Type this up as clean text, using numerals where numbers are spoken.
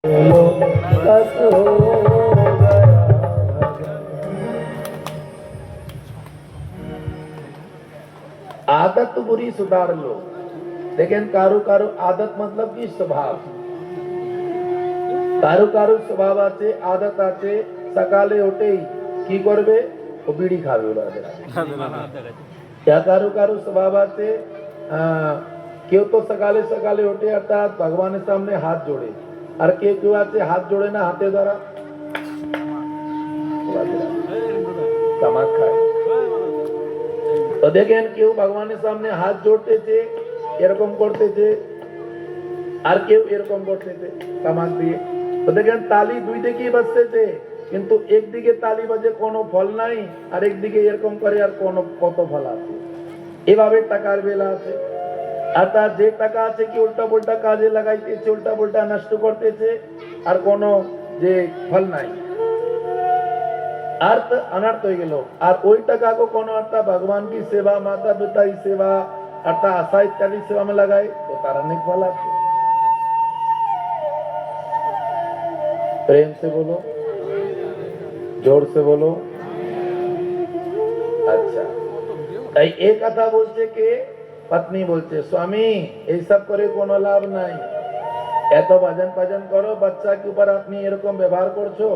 आदत बुरी सुधार लो। लेकिन कारो कारो आदत मतलब की स्वभाव, কারো কারো স্বভাব আছে, আদত আছে, সকালে উঠেই কি করবে, ও বিড়ি খাবে। কারো কারো স্বভাব আছে, কেউ তো সকালে সকালে উঠে অর্থাৎ ভগবানের সামনে হাত জোড়ে, আর কেউ কেউ আছে হাত জোড়ে না, হাতে দ্বারা তামাক খায়। তো দেখেন কেউ ভগবানের সামনে হাত জোড়তেছে, এরকম করতেছে, আর কেউ এরকম করতেছে তামাক দিয়ে। তো দেখেন তালি দুই দিকেই বাজতেছে, কিন্তু একদিকে তালি বাজে কোনো ফল নাই, আর একদিকে এরকম করে আর কত ফল আছে। এভাবে টাকার বেলা আছে। আর তার যে টাকা আছে কি উল্টা পুল্টা কাজে লাগাইতেছে, উল্টা পুল্টা নষ্ট করতেছে, আর কোনো যে ফল নাই, अर्थ अनर्थ हो गलो। और ওই টাকা को कोनो अर्थ भगवान की सेवा, माता पिता की सेवा, अर्थ आशा इत्यादि सेवा में लगाए तो तारा नहीं फल आपको। प्रेम से बोलो, जोर से बोलो। अच्छा, एक कथा बोलते के पत्नी बोलते, स्वामी ये सब करे कोनो लाभ नहीं, এত ভজন ভজন করো, বাচ্চা के ऊपर আপনি এরকম ব্যবহার করছো,